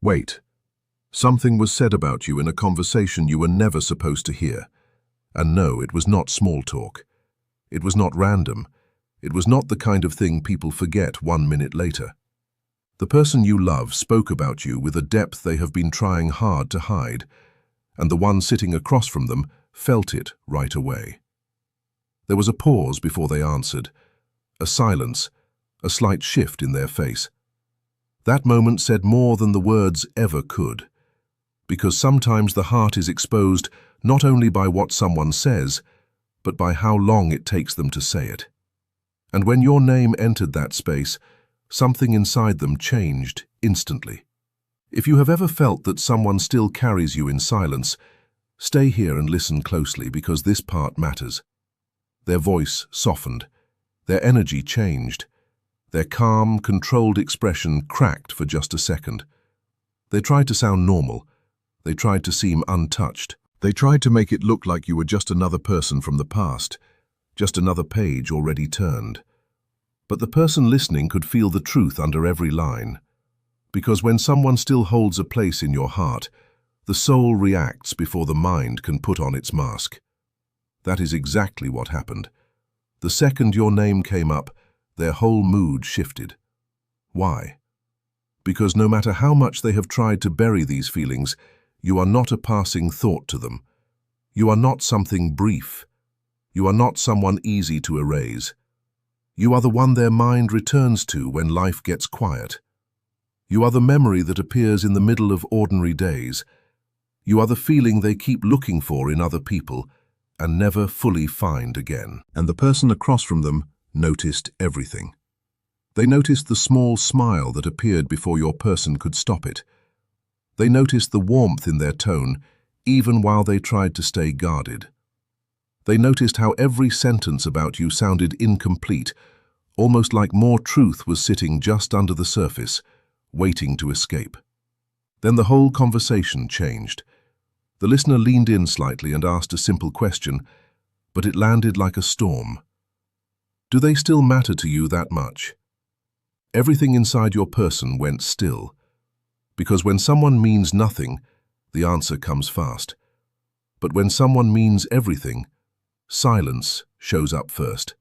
Wait. Something was said about you in a conversation you were never supposed to hear. And no, it was not small talk. It was not random. It was not the kind of thing people forget 1 minute later. The person you love spoke about you with a depth they have been trying hard to hide, and the one sitting across from them felt it right away. There was a pause before they answered, a silence, a slight shift in their face. That moment said more than the words ever could, because sometimes the heart is exposed not only by what someone says, but by how long it takes them to say it. And when your name entered that space, something inside them changed instantly. If you have ever felt that someone still carries you in silence, stay here and listen closely, because this part matters. Their voice softened. Their energy changed. Their calm, controlled expression cracked for just a second. They tried to sound normal. They tried to seem untouched. They tried to make it look like you were just another person from the past, just another page already turned. But the person listening could feel the truth under every line. Because when someone still holds a place in your heart, the soul reacts before the mind can put on its mask. That is exactly what happened. The second your name came up, their whole mood shifted. Why? Because no matter how much they have tried to bury these feelings, you are not a passing thought to them. You are not something brief. You are not someone easy to erase. You are the one their mind returns to when life gets quiet. You are the memory that appears in the middle of ordinary days. You are the feeling they keep looking for in other people and never fully find again. And the person across from them noticed everything. They noticed the small smile that appeared before your person could stop it. They noticed the warmth in their tone, even while they tried to stay guarded. They noticed how every sentence about you sounded incomplete, almost like more truth was sitting just under the surface, waiting to escape. Then the whole conversation changed. The listener leaned in slightly and asked a simple question, but it landed like a storm. Do they still matter to you that much? Everything inside your person went still, because when someone means nothing, the answer comes fast. But when someone means everything, silence shows up first.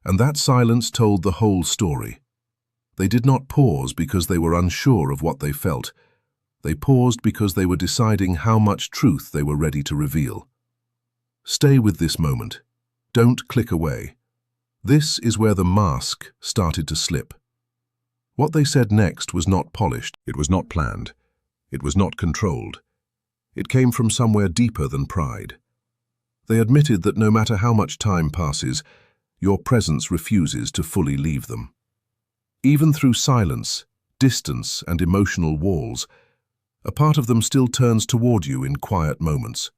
And that silence told the whole story. They did not pause because they were unsure of what they felt. They paused because they were deciding how much truth they were ready to reveal. Stay with this moment. Don't click away. This is where the mask started to slip. What they said next was not polished. It was not planned. It was not controlled. It came from somewhere deeper than pride. They admitted that no matter how much time passes, your presence refuses to fully leave them. Even through silence, distance, and emotional walls, a part of them still turns toward you in quiet moments.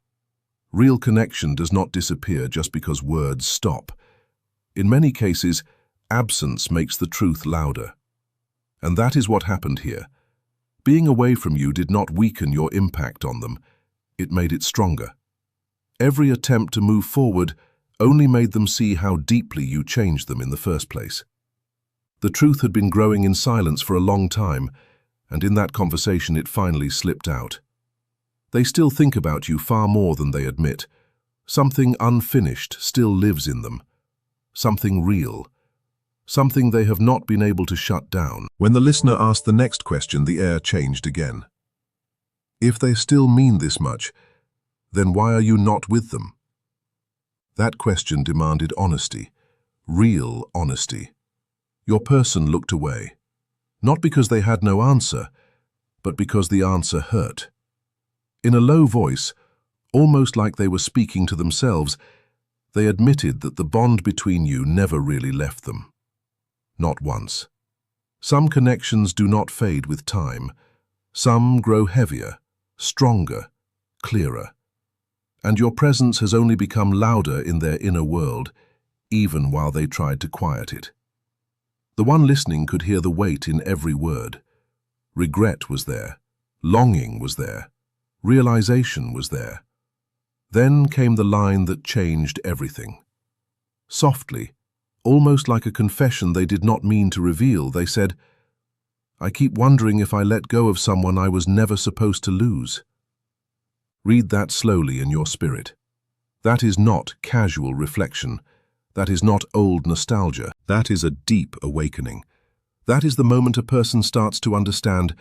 Real connection does not disappear just because words stop. In many cases, absence makes the truth louder. And that is what happened here. Being away from you did not weaken your impact on them. It made it stronger. Every attempt to move forward only made them see how deeply you changed them in the first place. The truth had been growing in silence for a long time, and in that conversation it finally slipped out. They still think about you far more than they admit. Something unfinished still lives in them. Something real. Something they have not been able to shut down. When the listener asked the next question, the air changed again. If they still mean this much, then why are you not with them? That question demanded honesty, real honesty. Your person looked away, not because they had no answer, but because the answer hurt. In a low voice, almost like they were speaking to themselves, they admitted that the bond between you never really left them. Not once. Some connections do not fade with time. Some grow heavier, stronger, clearer. And your presence has only become louder in their inner world, even while they tried to quiet it. The one listening could hear the weight in every word. Regret was there. Longing was there. Realization was there. Then came the line that changed everything. Softly, almost like a confession they did not mean to reveal, they said, I keep wondering if I let go of someone I was never supposed to lose. Read that slowly in your spirit. That is not casual reflection. That is not old nostalgia. That is a deep awakening. That is the moment a person starts to understand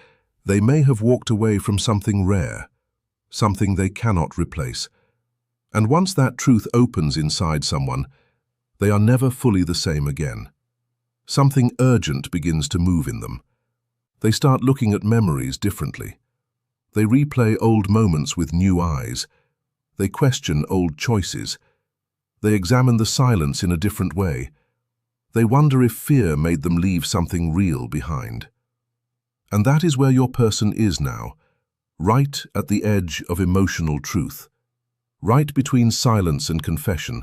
they may have walked away from something rare, something they cannot replace. And once that truth opens inside someone, they are never fully the same again. Something urgent begins to move in them. They start looking at memories differently. They replay old moments with new eyes. They question old choices. They examine the silence in a different way. They wonder if fear made them leave something real behind. And that is where your person is now, right at the edge of emotional truth, right between silence and confession,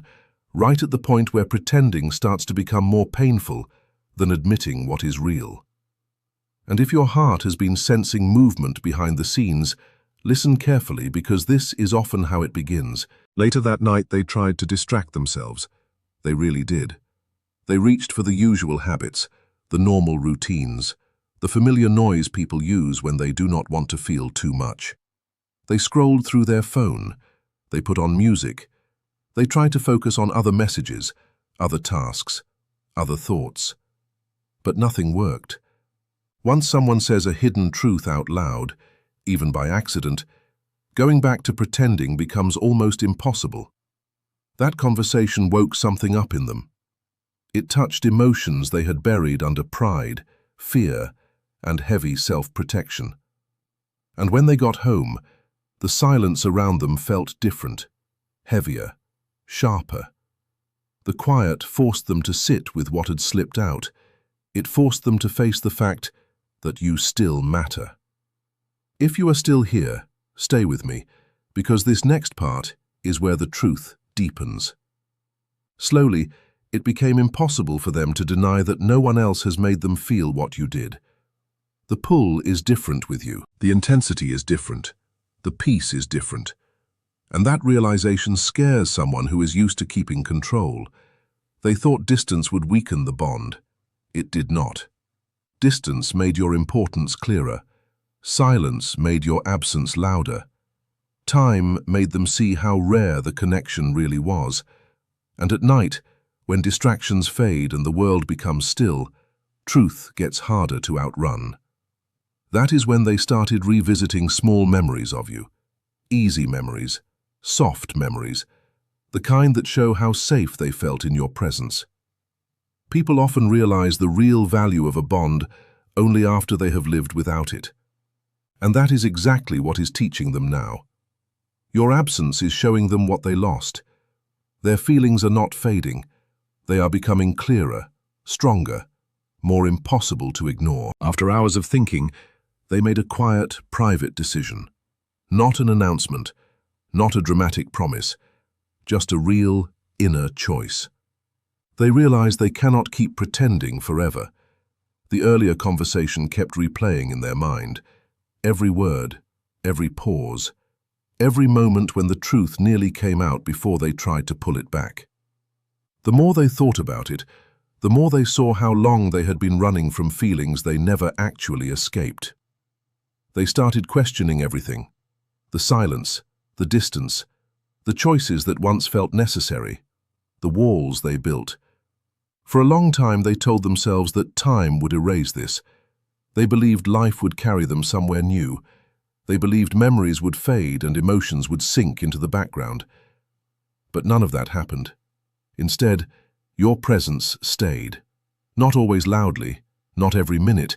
right at the point where pretending starts to become more painful than admitting what is real. And if your heart has been sensing movement behind the scenes, listen carefully, because this is often how it begins. Later that night, they tried to distract themselves. They really did. They reached for the usual habits, the normal routines, the familiar noise people use when they do not want to feel too much. They scrolled through their phone. They put on music. They tried to focus on other messages, other tasks, other thoughts. But nothing worked. Once someone says a hidden truth out loud, even by accident, going back to pretending becomes almost impossible. That conversation woke something up in them. It touched emotions they had buried under pride, fear, and heavy self-protection. And when they got home, the silence around them felt different, heavier, sharper. The quiet forced them to sit with what had slipped out. It forced them to face the fact that you still matter. If you are still here, stay with me, because this next part is where the truth deepens. Slowly, it became impossible for them to deny that no one else has made them feel what you did. The pull is different with you. The intensity is different. The peace is different. And that realization scares someone who is used to keeping control. They thought distance would weaken the bond. It did not. Distance made your importance clearer. Silence made your absence louder. Time made them see how rare the connection really was. And at night, when distractions fade and the world becomes still, truth gets harder to outrun. That is when they started revisiting small memories of you. Easy memories, soft memories, the kind that show how safe they felt in your presence. People often realize the real value of a bond only after they have lived without it. And that is exactly what is teaching them now. Your absence is showing them what they lost. Their feelings are not fading. They are becoming clearer, stronger, more impossible to ignore. After hours of thinking, they made a quiet, private decision. Not an announcement, not a dramatic promise, just a real, inner choice. They realized they cannot keep pretending forever. The earlier conversation kept replaying in their mind. Every word, every pause, every moment when the truth nearly came out before they tried to pull it back. The more they thought about it, the more they saw how long they had been running from feelings they never actually escaped. They started questioning everything: the silence, the distance, the choices that once felt necessary, the walls they built. For a long time they told themselves that time would erase this. They believed life would carry them somewhere new. They believed memories would fade and emotions would sink into the background. But none of that happened. Instead, your presence stayed. Not always loudly, not every minute,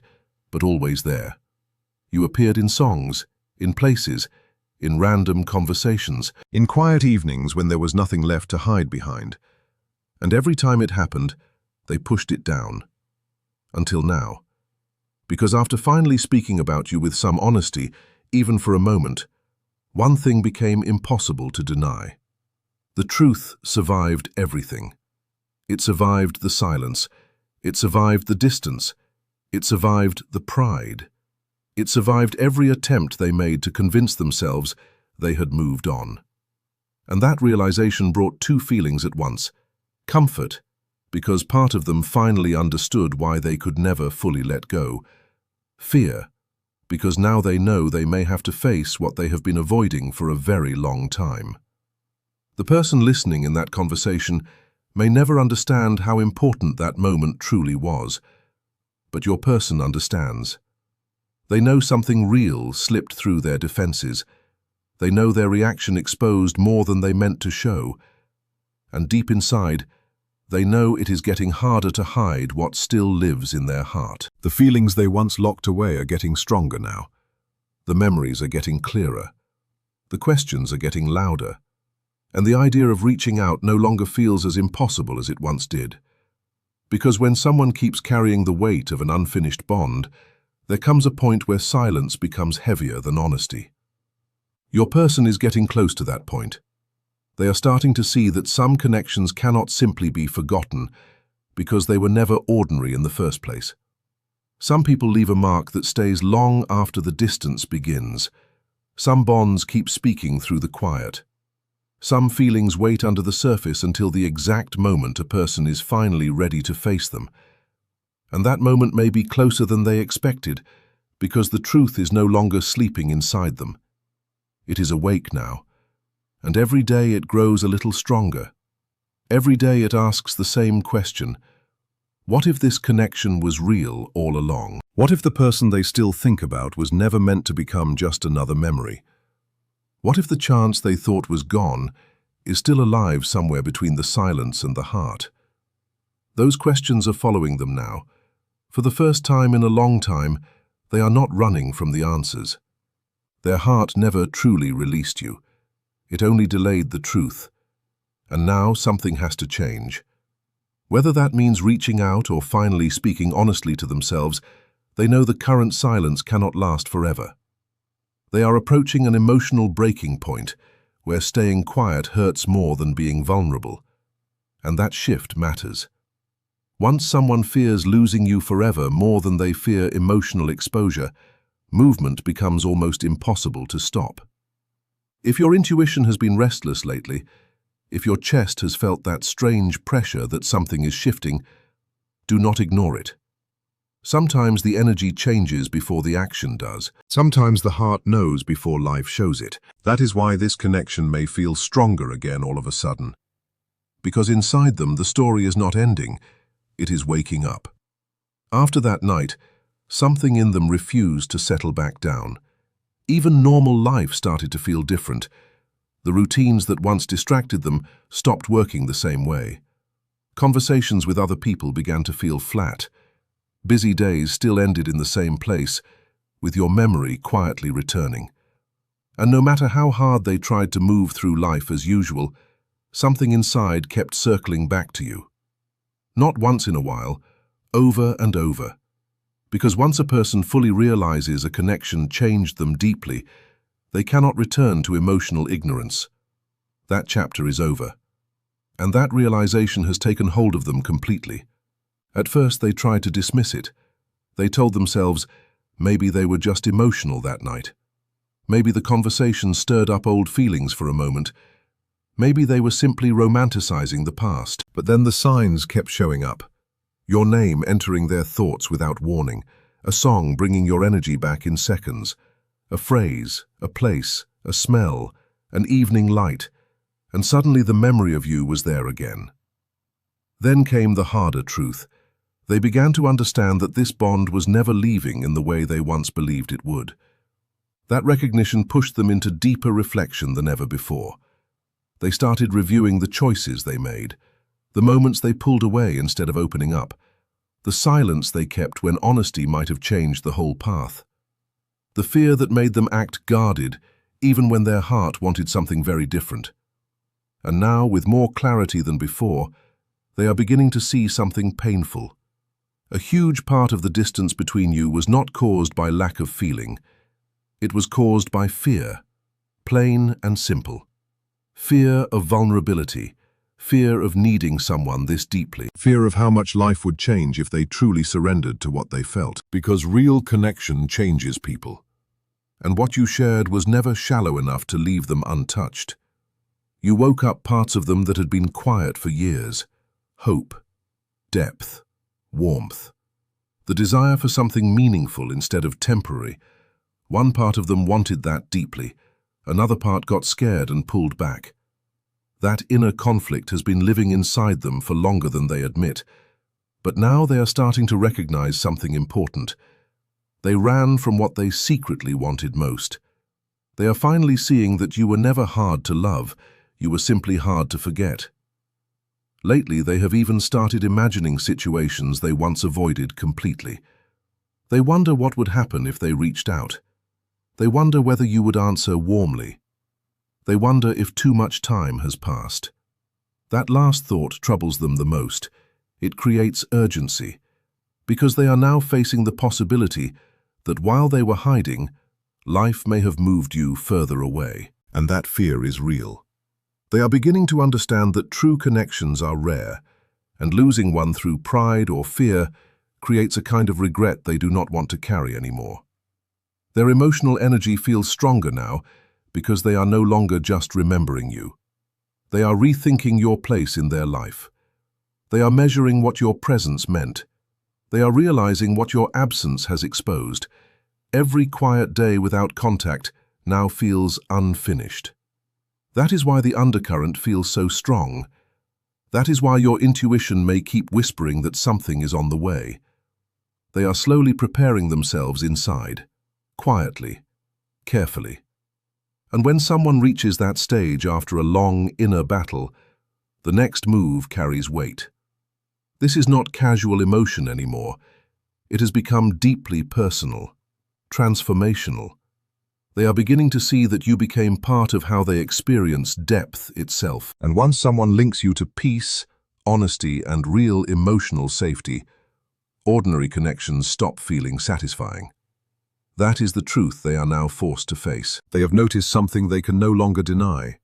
but always there. You appeared in songs, in places, in random conversations, in quiet evenings when there was nothing left to hide behind. And every time it happened, they pushed it down. Until now. Because after finally speaking about you with some honesty, even for a moment, one thing became impossible to deny. The truth survived everything. It survived the silence. It survived the distance. It survived the pride. It survived every attempt they made to convince themselves they had moved on. And that realization brought two feelings at once: comfort, because part of them finally understood why they could never fully let go, Fear, because now they know they may have to face what they have been avoiding for a very long time. The person listening in that conversation may never understand how important that moment truly was, but your person understands. They know something real slipped through their defenses. They know their reaction exposed more than they meant to show. And deep inside, they know it is getting harder to hide what still lives in their heart. The feelings they once locked away are getting stronger now. The memories are getting clearer. The questions are getting louder. And the idea of reaching out no longer feels as impossible as it once did. Because when someone keeps carrying the weight of an unfinished bond, there comes a point where silence becomes heavier than honesty. Your person is getting close to that point. They are starting to see that some connections cannot simply be forgotten because they were never ordinary in the first place. Some people leave a mark that stays long after the distance begins. Some bonds keep speaking through the quiet. Some feelings wait under the surface until the exact moment a person is finally ready to face them. And that moment may be closer than they expected, because the truth is no longer sleeping inside them. It is awake now, and every day it grows a little stronger. Every day it asks the same question: what if this connection was real all along? What if the person they still think about was never meant to become just another memory? What if the chance they thought was gone is still alive somewhere between the silence and the heart? Those questions are following them now. For the first time in a long time, they are not running from the answers. Their heart never truly released you. It only delayed the truth. And now something has to change. Whether that means reaching out or finally speaking honestly to themselves, they know the current silence cannot last forever. They are approaching an emotional breaking point where staying quiet hurts more than being vulnerable. And that shift matters. Once someone fears losing you forever more than they fear emotional exposure, movement becomes almost impossible to stop. If your intuition has been restless lately, if your chest has felt that strange pressure that something is shifting, do not ignore it. Sometimes the energy changes before the action does. Sometimes the heart knows before life shows it. That is why this connection may feel stronger again all of a sudden. Because inside them the story is not ending, it is waking up. After that night, something in them refused to settle back down. Even normal life started to feel different. The routines that once distracted them stopped working the same way. Conversations with other people began to feel flat. Busy days still ended in the same place, with your memory quietly returning. And no matter how hard they tried to move through life as usual, something inside kept circling back to you. Not once in a while, over and over. Because once a person fully realizes a connection changed them deeply, they cannot return to emotional ignorance. That chapter is over. And that realization has taken hold of them completely. At first they tried to dismiss it. They told themselves maybe they were just emotional that night. Maybe the conversation stirred up old feelings for a moment. Maybe they were simply romanticizing the past. But then the signs kept showing up. Your name entering their thoughts without warning. A song bringing your energy back in seconds. A phrase, a place, a smell, an evening light. And suddenly the memory of you was there again. Then came the harder truth. They began to understand that this bond was never leaving in the way they once believed it would. That recognition pushed them into deeper reflection than ever before. They started reviewing the choices they made, the moments they pulled away instead of opening up, the silence they kept when honesty might have changed the whole path, the fear that made them act guarded even when their heart wanted something very different. And now, with more clarity than before, they are beginning to see something painful. A huge part of the distance between you was not caused by lack of feeling. It was caused by fear, plain and simple. Fear of vulnerability, fear of needing someone this deeply. Fear of how much life would change if they truly surrendered to what they felt. Because real connection changes people. And what you shared was never shallow enough to leave them untouched. You woke up parts of them that had been quiet for years. Hope, depth, warmth. The desire for something meaningful instead of temporary. One part of them wanted that deeply. Another part got scared and pulled back. That inner conflict has been living inside them for longer than they admit. But now they are starting to recognize something important. They ran from what they secretly wanted most. They are finally seeing that you were never hard to love, you were simply hard to forget. Lately, they have even started imagining situations they once avoided completely. They wonder what would happen if they reached out. They wonder whether you would answer warmly. They wonder if too much time has passed. That last thought troubles them the most. It creates urgency, because they are now facing the possibility that while they were hiding, life may have moved you further away. And that fear is real. They are beginning to understand that true connections are rare, and losing one through pride or fear creates a kind of regret they do not want to carry anymore. Their emotional energy feels stronger now because they are no longer just remembering you. They are rethinking your place in their life. They are measuring what your presence meant. They are realizing what your absence has exposed. Every quiet day without contact now feels unfinished. That is why the undercurrent feels so strong. That is why your intuition may keep whispering that something is on the way. They are slowly preparing themselves inside, quietly, carefully. And when someone reaches that stage after a long inner battle, the next move carries weight. This is not casual emotion anymore. It has become deeply personal, transformational. They are beginning to see that you became part of how they experience depth itself. And once someone links you to peace, honesty, and real emotional safety, ordinary connections stop feeling satisfying. That is the truth they are now forced to face. They have noticed something they can no longer deny.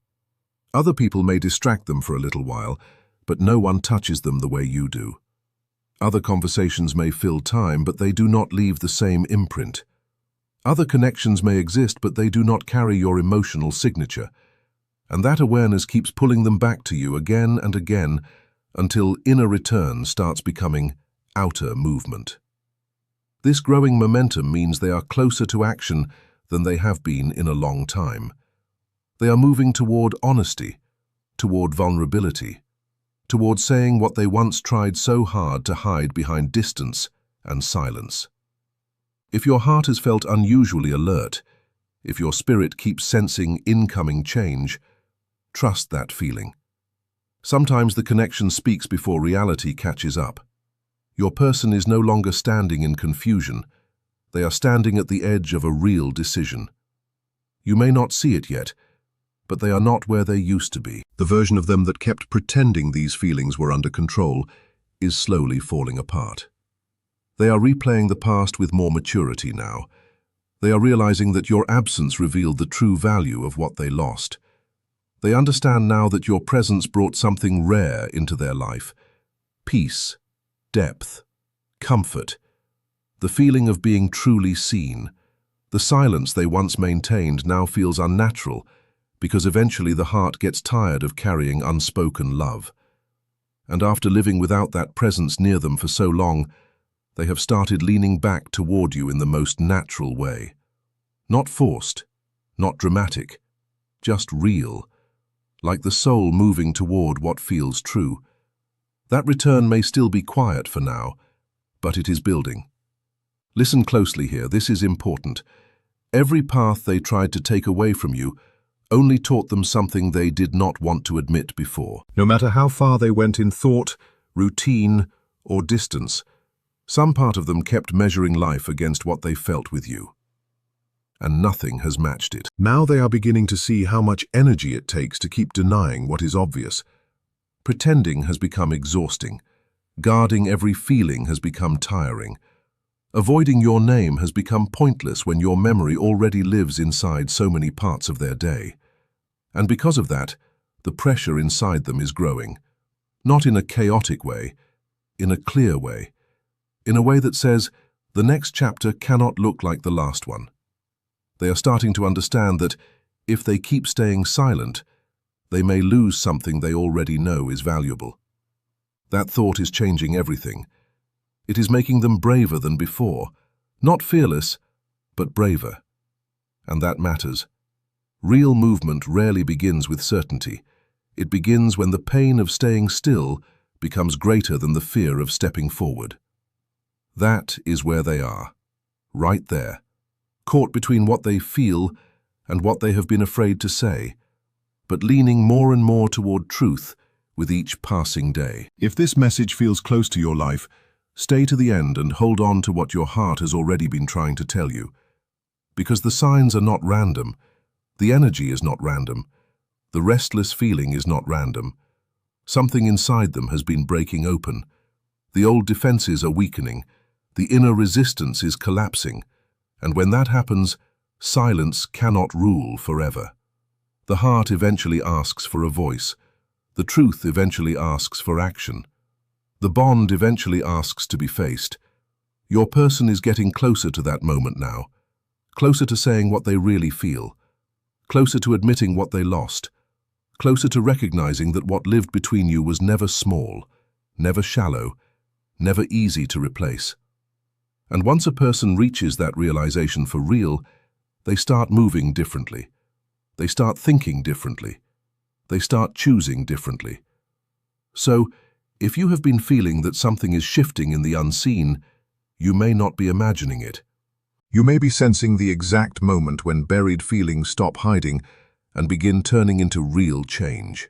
Other people may distract them for a little while, but no one touches them the way you do. Other conversations may fill time, but they do not leave the same imprint. Other connections may exist, but they do not carry your emotional signature. And that awareness keeps pulling them back to you again and again until inner return starts becoming outer movement. This growing momentum means they are closer to action than they have been in a long time. They are moving toward honesty, toward vulnerability, toward saying what they once tried so hard to hide behind distance and silence. If your heart has felt unusually alert, if your spirit keeps sensing incoming change, trust that feeling. Sometimes the connection speaks before reality catches up. Your person is no longer standing in confusion. They are standing at the edge of a real decision. You may not see it yet, but they are not where they used to be. The version of them that kept pretending these feelings were under control is slowly falling apart. They are replaying the past with more maturity now. They are realizing that your absence revealed the true value of what they lost. They understand now that your presence brought something rare into their life. Peace, depth, comfort, the feeling of being truly seen. The silence they once maintained now feels unnatural because eventually the heart gets tired of carrying unspoken love. And after living without that presence near them for so long, they have started leaning back toward you in the most natural way. Not forced, not dramatic, just real, like the soul moving toward what feels true. That return may still be quiet for now, but it is building. Listen closely here, this is important. Every path they tried to take away from you only taught them something they did not want to admit before. No matter how far they went in thought, routine, or distance, some part of them kept measuring life against what they felt with you. And nothing has matched it. Now they are beginning to see how much energy it takes to keep denying what is obvious. Pretending has become exhausting. Guarding every feeling has become tiring. Avoiding your name has become pointless when your memory already lives inside so many parts of their day. And because of that, the pressure inside them is growing. Not in a chaotic way, in a clear way. In a way that says, the next chapter cannot look like the last one. They are starting to understand that if they keep staying silent, they may lose something they already know is valuable. That thought is changing everything. It is making them braver than before. Not fearless, but braver. And that matters. Real movement rarely begins with certainty. It begins when the pain of staying still becomes greater than the fear of stepping forward. That is where they are, right there, caught between what they feel and what they have been afraid to say, but leaning more and more toward truth with each passing day. If this message feels close to your life, stay to the end and hold on to what your heart has already been trying to tell you. Because the signs are not random, the energy is not random, the restless feeling is not random. Something inside them has been breaking open. The old defenses are weakening, the inner resistance is collapsing, and when that happens, silence cannot rule forever. The heart eventually asks for a voice. The truth eventually asks for action. The bond eventually asks to be faced. Your person is getting closer to that moment now, closer to saying what they really feel, closer to admitting what they lost, closer to recognizing that what lived between you was never small, never shallow, never easy to replace. And once a person reaches that realization for real, they start moving differently. They start thinking differently. They start choosing differently. So, if you have been feeling that something is shifting in the unseen, you may not be imagining it. You may be sensing the exact moment when buried feelings stop hiding and begin turning into real change.